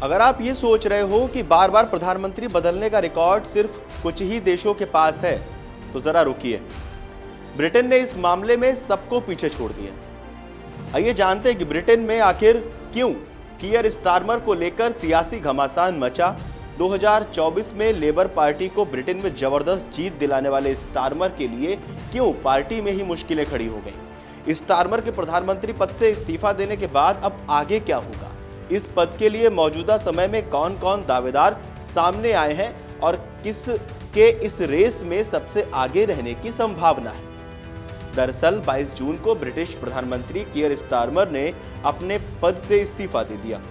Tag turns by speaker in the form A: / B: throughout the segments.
A: अगर आप ये सोच रहे हो कि बार बार प्रधानमंत्री बदलने का रिकॉर्ड सिर्फ कुछ ही देशों के पास है, तो जरा रुकिए। ब्रिटेन ने इस मामले में सबको पीछे छोड़ दिया। आइए जानते हैं कि ब्रिटेन में आखिर क्यों कीयर स्टारमर को लेकर सियासी घमासान मचा। 2024 में लेबर पार्टी को ब्रिटेन में जबरदस्त जीत दिलाने वाले स्टारमर के लिए क्यों पार्टी में ही मुश्किलें खड़ी हो गईं। स्टारमर के प्रधानमंत्री पद से इस्तीफा देने के बाद अब आगे क्या होगा, इस पद के लिए मौजूदा समय में कौन कौन दावेदार सामने आए हैं और किस के इस रेस में सबसे आगे रहने की संभावना है। दरअसल 22 जून को ब्रिटिश प्रधानमंत्री कीयर स्टारमर ने अपने पद से इस्तीफा दे दिया।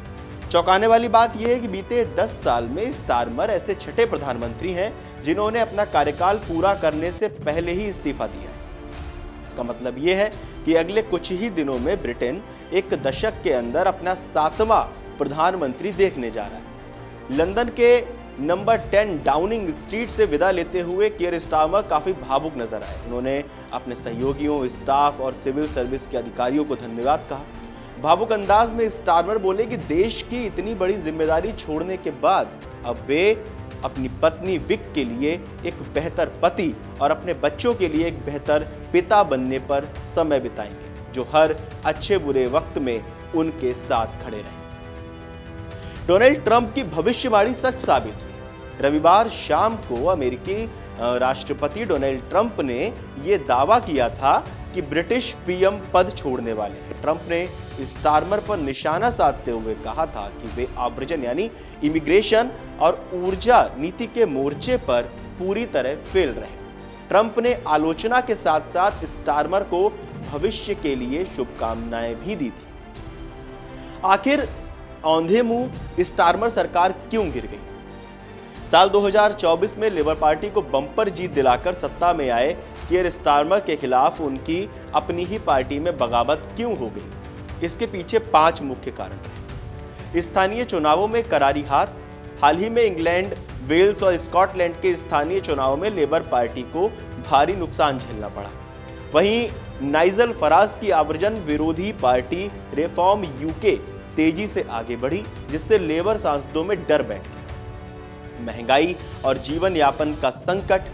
A: चौंकाने वाली बात यह है कि बीते 10 साल में स्टारमर ऐसे छठे प्रधानमंत्री हैं जिन्होंने अपना कार्यकाल पूरा करने से पहले ही इस्तीफा दिया है। इसका मतलब यह है कि अगले कुछ ही दिनों में ब्रिटेन एक दशक के अंदर अपना 7वां प्रधानमंत्री देखने जा रहा है। लंदन के नंबर 10 डाउनिंग स्ट्रीट से विदा लेते हुए कीयर स्टारमर काफी भावुक नजर आए। उन्होंने अपने सहयोगियों, स्टाफ और सिविल सर्विस के अधिकारियों को धन्यवाद कहा। भावुक अंदाज में स्टारमर बोले कि देश की इतनी बड़ी जिम्मेदारी छोड़ने के बाद अब वे अपनी पत्नी विक के लिए एक बेहतर पति और अपने बच्चों के लिए एक बेहतर पिता बनने पर समय बिताएंगे, जो हर अच्छे बुरे वक्त में उनके साथ खड़े रहे। डोनाल्ड ट्रंप की भविष्यवाणी सच साबित हुई। रविवार शाम को अमेरिकी राष्ट्रपति डोनाल्ड ट्रंप ने यह दावा किया था कि ब्रिटिश पीएम पद छोड़ने वाले हैं। ट्रंप ने स्टारमर पर निशाना साधते हुए कहा था कि वे आव्रजन यानी इमिग्रेशन और ऊर्जा नीति के मोर्चे पर पूरी तरह फेल रहे। ट्रंप ने आलोचना के साथ साथ स्टारमर को भविष्य के लिए शुभकामनाएं भी दी थी। आखिर औंधे मुंह स्टारमर सरकार क्यों गिर गई? साल 2024 में लेबर पार्टी को बम्पर जीत दिलाकर सत्ता में आए कीयर स्टारमर के खिलाफ उनकी अपनी ही पार्टी में बगावत क्यों हो गई? इसके पीछे 5 मुख्य कारण हैं। स्थानीय चुनावों में करारी हार। हाल ही में इंग्लैंड, वेल्स और स्कॉटलैंड के स्थानीय चुनावों में लेबर पार्टी को भारी नुकसान झेलना पड़ा। वहीं नाइजल फराज की आव्रजन विरोधी पार्टी रिफॉर्म यूके तेजी से आगे बढ़ी, जिससे लेबर सांसदों में डर बैठ गया। महंगाई और जीवन यापन का संकट।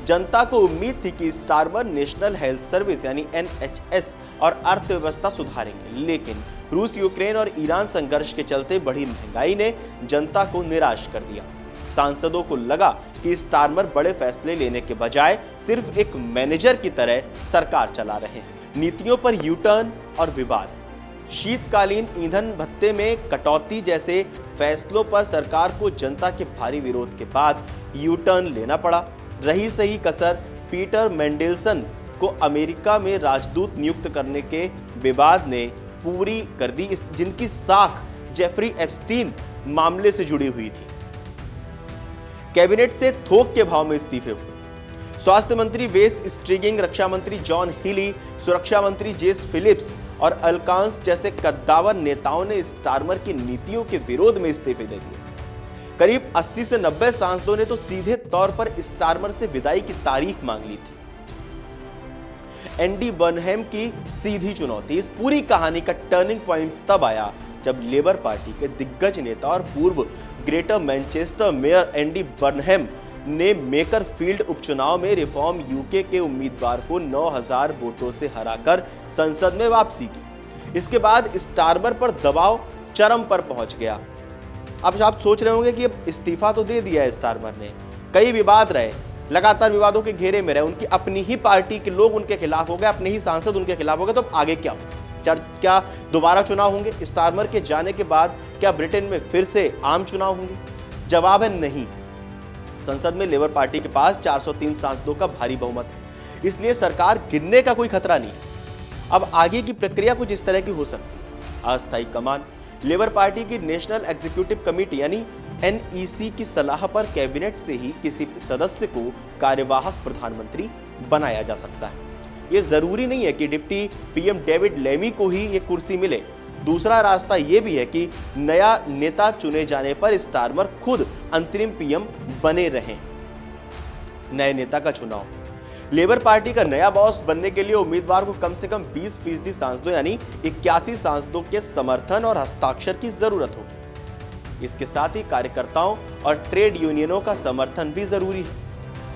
A: जनता को उम्मीद थी कि स्टारमर नेशनल हेल्थ सर्विस यानी NHS और अर्थव्यवस्था सुधारेंगे, लेकिन रूस, यूक्रेन और ईरान संघर्ष के चलते बढ़ी महंगाई ने जनता को निराश कर दिया। सांसदों को लगा कि स्टारमर बड़े फैसले लेने के बजाय सिर्फ एक मैनेजर की तरह सरकार चला रहे हैं। नीतियों पर यू टर्न और विवाद। शीतकालीन ईंधन भत्ते में कटौती जैसे फैसलों पर सरकार को जनता के भारी विरोध के बाद यू टर्न लेना पड़ा। रही सही कसर पीटर मेंडेलसन को अमेरिका में राजदूत नियुक्त करने के विवाद ने पूरी कर दी, जिनकी साख जेफरी एप्स्टीन मामले से जुड़ी हुई थी। कैबिनेट से थोक के भाव में इस्तीफे हुए। स्वास्थ्य मंत्री वेस स्ट्रिगिंग, रक्षा मंत्री जॉन हीली, सुरक्षा मंत्री जेस फिलिप्स और अल्कांस जैसे कद्दावर नेताओं ने स्टारमर की नीतियों के विरोध में इस्तीफे दे दिए। करीब 80 से 90 सांसदों ने तो सीधे तौर पर स्टारमर से विदाई की तारीख मांग ली थी। एंडी बर्नहैम की सीधी चुनौती। इस पूरी कहानी का टर्निंग पॉइंट तब आया जब लेबर पार्टी के दिग्गज नेता और पूर्व greater Manchester mayor Andy Burnham ने मेकरफील्ड उपचुनाव में रिफॉर्म यूके के उम्मीदवार को 9000 वोटों से हराकर संसद में वापसी की। इसके बाद स्टारमर पर दबाव चरम पर पहुंच गया। अब आप सोच रहे होंगे कि अब इस्तीफा तो दे दिया है स्टारमर ने, कई विवाद रहे, लगातार विवादों के घेरे में रहे, उनकी अपनी ही पार्टी के लोग उनके खिलाफ हो गए, अपने ही सांसद उनके खिलाफ हो गए, तो अब आगे क्या होगा? क्या दोबारा चुनाव होंगे? स्टारमर के जाने के बाद क्या ब्रिटेन में फिर से आम चुनाव होंगे? जवाब है नहीं। संसद में लेबर पार्टी के पास 403 सांसदों का भारी बहुमत है, इसलिए सरकार गिरने का कोई खतरा नहीं है। अब आगे की प्रक्रिया कुछ इस तरह की हो सकती है। अस्थायी कमान। लेबर पार्टी की नेशनल एग्जीक्यूटिव कमेटी यानी NEC की सलाह पर कैबिनेट से ही किसी सदस्य को कार्यवाहक प्रधानमंत्री बनाया जा सकता है। यह जरूरी नहीं है कि डिप्टी पीएम डेविड लेमी को ही यह कुर्सी मिले। दूसरा रास्ता यह भी है कि नया नेता चुने जाने पर स्टारमर खुद अंतरिम पीएम बने रहें। नए नेता का चुनाव। लेबर पार्टी का नया बॉस बनने के लिए उम्मीदवार को कम से कम 20% सांसदों यानी 81 सांसदों के समर्थन और हस्ताक्षर की जरूरत होगी। इसके साथ ही कार्यकर्ताओं और ट्रेड यूनियनों का समर्थन भी जरूरी है।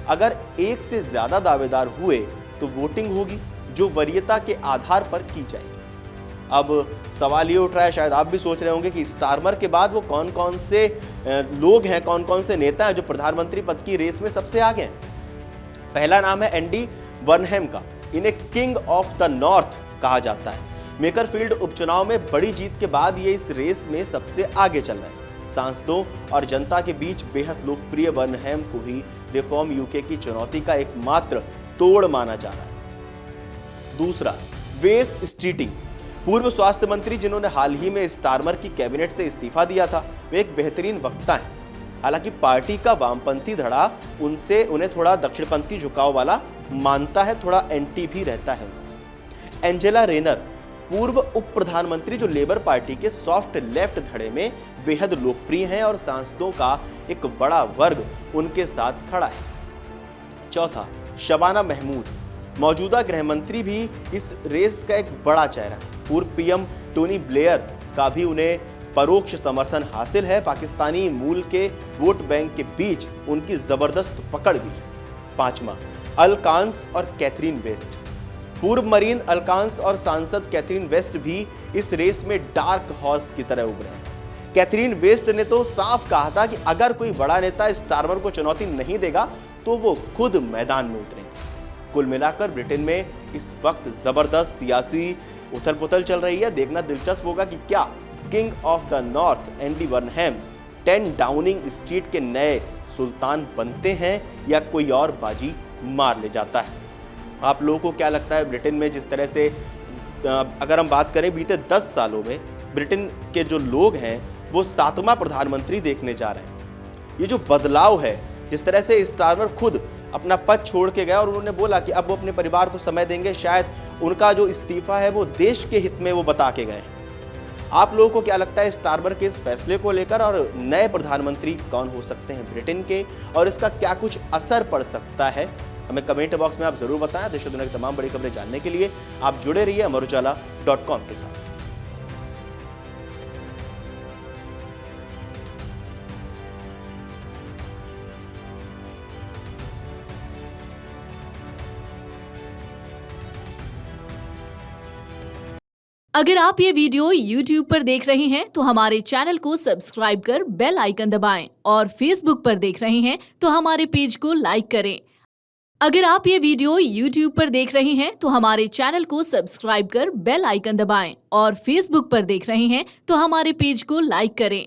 A: अगर एक से ज्यादा दावेदार हुए तो वोटिंग होगी जो वरीयता के आधार पर की जाएगी। अब सवाल ये उठ रहा है, शायद आप भी सोच रहे होंगे कि स्टारमर के बाद वो कौन कौन से लोग हैं, कौन कौन से नेता हैं जो प्रधानमंत्री पद की रेस में सबसे आगे हैं। पहला नाम है एंडी बर्नहैम का। इन्हें किंग ऑफ द नॉर्थ कहा जाता है। मेकरफील्ड उपचुनाव में बड़ी जीत के बाद ये इस रेस में सबसे आगे चल रहे हैं। सांसदों और जनता के बीच बेहद लोकप्रिय बर्नहैम को ही रिफॉर्म यूके की चुनौती का एकमात्र तोड़ माना जा रहा है। दूसरा, वेस स्ट्रीटिंग। पूर्व स्वास्थ्य मंत्री जिन्होंने हाल ही में स्टारमर की कैबिनेट से इस्तीफा दिया था, वे एक बेहतरीन वक्ता हैं। हालांकि पार्टी का वामपंथी धड़ा उन्हें थोड़ा दक्षिणपंथी झुकाव वाला मानता है, थोड़ा एंटी भी रहता है उनसे। एंजेला रेनर, पूर्व उप प्रधानमंत्री जो लेबर पार्टी के सॉफ्ट लेफ्ट धड़े में बेहद लोकप्रिय हैं और सांसदों का एक बड़ा वर्ग उनके साथ खड़ा है। चौथा, शबाना महमूद। मौजूदा गृह मंत्री भी इस रेस का एक बड़ा चेहरा है। पूर्व पीएम टोनी ब्लेयर का भी उन्हें परोक्ष समर्थन हासिल है। पाकिस्तानी मूल के वोट बैंक के बीच उनकी जबरदस्त पकड़ भी है। पांचवा, अलकांस और कैथरीन वेस्ट। पूर्व मरीन अलकांस और सांसद कैथरीन वेस्ट भी इस रेस में डार्क हॉर्स की तरह उभरे हैं। कैथरीन वेस्ट ने तो साफ कहा था कि अगर कोई बड़ा नेता स्टारमर को चुनौती नहीं देगा तो वो खुद मैदान में उतरेंगे। कुल मिलाकर ब्रिटेन में इस वक्त जबरदस्त सियासी उथल पुथल चल रही है। देखना दिलचस्प होगा कि क्या king of the north Andy Burnham 10 Downing street के नए सुल्तान बनते हैं या कोई और बाजी मार ले जाता है। आप लोगों को क्या लगता है, ब्रिटेन में जिस तरह से अगर हम बात करें बीते 10 सालों में ब्रिटेन के जो लोग हैं वो 7वां प्रधानमंत्री देखने जा रहे हैं। ये जो बदलाव है, जिस तरह से स्टारमर खुद अपना पद छोड़ के गया और उन्होंने बोला कि अब वो अपने परिवार को समय देंगे, शायद उनका जो इस्तीफा है वो देश के हित में वो बता के गए। आप लोगों को क्या लगता है स्टारमर के इस फैसले को लेकर, और नए प्रधानमंत्री कौन हो सकते हैं ब्रिटेन के, और इसका क्या कुछ असर पड़ सकता है? हमें कमेंट बॉक्स में आप जरूर बताएं। देश और दुनिया की तमाम बड़ी खबरें जानने के लिए आप जुड़े रहिए amarujala.com के साथ।
B: अगर आप ये वीडियो YouTube पर देख रहे हैं तो हमारे चैनल को सब्सक्राइब कर बेल आइकन दबाएं, और Facebook पर देख रहे हैं तो हमारे पेज को लाइक करें। अगर आप ये वीडियो YouTube पर देख रहे हैं तो हमारे चैनल को सब्सक्राइब कर बेल आइकन दबाएं, और Facebook पर देख रहे हैं तो हमारे पेज को लाइक करें।